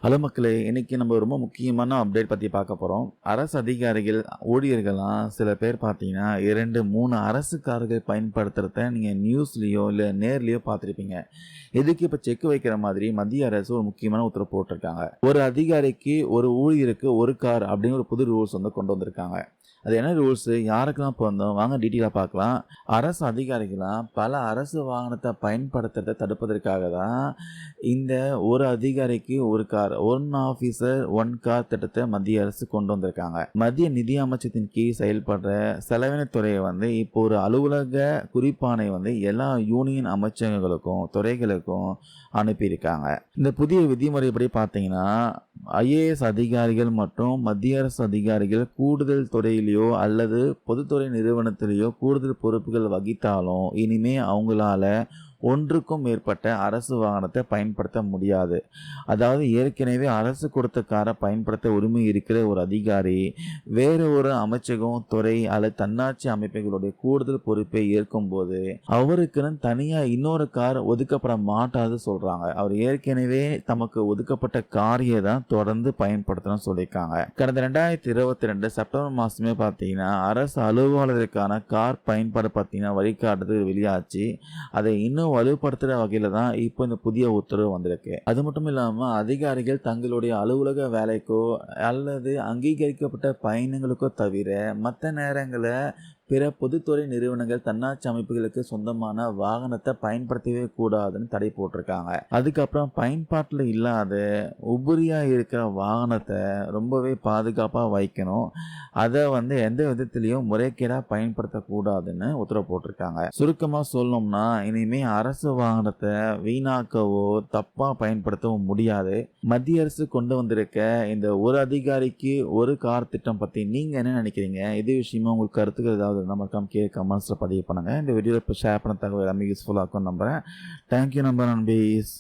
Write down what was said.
Hello மக்களே! இன்னைக்கு நம்ம ரொம்ப முக்கியமான அப்டேட் பத்தி பார்க்க போறோம். அரசு அதிகாரிகள், ஊழியர்கள்லாம் சில பேர் பார்த்தீங்கன்னா, 2, 3 அரசு கார்கள் பயன்படுத்துறத நீங்க நியூஸ்லயோ, இல்ல நேர்லயோ பார்த்துருப்பீங்க. இதுக்கு இப்ப செக் வைக்கிற மாதிரி மத்திய அரசு ஒரு முக்கியமான உத்தரவு போட்டிருக்காங்க. ஒரு அதிகாரிக்கு, ஒரு ஊழியருக்கு 1 கார் அப்படின்னு ஒரு புது ரூல்ஸ் வந்து கொண்டு வந்திருக்காங்க. அது என்ன ரூல்ஸு? யாருக்கெல்லாம் பொருந்தும்? வாங்க டீட்டெயிலா பார்க்கலாம். அரசு அதிகாரிகள்லாம் பல அரசு வாகனத்த பயன்படுத்துறத தடுப்பதற்காக தான் இந்த ஒரு அதிகாரிக்கு 1 கார், 1 ஆஃபீசர் 1 கார் திட்டத்த மத்திய அரசு கொண்டு வந்திருக்காங்க. மத்திய நிதி அமைச்சகத்தின் கீழ் செயல்படுற செலவினத்துறையை வந்து இப்போ ஒரு அலுவலக குறிப்பாணை வந்து எல்லா யூனியன் அமைச்சகங்களுக்கும், துறைகளுக்கும் அனுப்பியிருக்காங்க. இந்த புதிய விதிமுறைப்படி பார்த்தீங்கன்னா, ஐஏஎஸ் அதிகாரிகள் மற்றும் மத்திய அரசு அதிகாரிகள் கூடுதல் துறையிலயோ அல்லது பொதுத்துறை நிறுவனத்திலேயோ கூடுதல் பொறுப்புகள் வகித்தாலும், இனிமே அவங்களால ஒன்றுக்கும் மேற்பட்ட அரசு வாகனத்தை பயன்படுத்த முடியாது. அதாவது ஏற்கனவே அரசு கொடுத்த காரை பயன்படுத்த உரிமை இருக்கிற ஒரு அதிகாரி, வேற ஒரு அமைச்சகம், துறை அல்லது தன்னாட்சி அமைப்புகளுடைய கூடுதல் பொறுப்பை ஏற்கும்போது, அவருக்குன்னு தனியா இன்னொரு கார் ஒதுக்கப்பட மாட்டாது சொல்றாங்க. அவர் ஏற்கனவே தமக்கு ஒதுக்கப்பட்ட காரையே தான் தொடர்ந்து பயன்படுத்தணும்னு சொல்லியிருக்காங்க. கடந்த 2022 செப்டம்பர் மாசமே பார்த்தீங்கன்னா, அரசு அலுவலருக்கான கார் பயன்பாடு பார்த்தீங்கன்னா வழிகாட்டுதல் வெளியாச்சு. அதை இன்னும் வலுப்படுத்துற வகையில தான் இப்போ இந்த புதிய உத்தரவு வந்திருக்கு. அது மட்டும் இல்லாம அதிகாரிகள் தங்களுடைய அலுவலக வேலைக்கோ அல்லது அங்கீகரிக்கப்பட்ட பயணங்களுக்கோ தவிர மற்ற நேரங்களில் பிற பொதுத்துறை நிறுவனங்கள், தன்னாட்சி அமைப்புகளுக்கு சொந்தமான வாகனத்தை பயன்படுத்தவே கூடாதுன்னு தடை போட்டிருக்காங்க. அதுக்கப்புறம் பயன்பாட்டில் இல்லாத உபரியா இருக்கிற வாகனத்தை ரொம்பவே பாதுகாப்பாக வைக்கணும். அதை வந்து எந்த விதத்திலையும் முறைகேடாக பயன்படுத்தக்கூடாதுன்னு உத்தரவு போட்டிருக்காங்க. சுருக்கமாக சொல்லணும்னா, இனிமே அரசு வாகனத்தை வீணாக்கவோ தப்பாக பயன்படுத்தவும் முடியாது. மத்திய அரசு கொண்டு வந்திருக்க இந்த ஒரு அதிகாரிக்கு 1 கார் திட்டம் பற்றி நீங்கள் என்ன நினைக்கிறீங்க? இது விஷயமா உங்களுக்கு கருத்துக்கள் ஏதாவது நம்ம கீழே கமெண்ட்ஸில் பதிவு பண்ணுங்கள். இந்த வீடியோவில் இப்போ ஷேர் பண்ண தகவல் எல்லாமே யூஸ்ஃபுல்லாக இருக்கும்னு நம்புகிறேன். தேங்க்யூ நண்பீஸ்.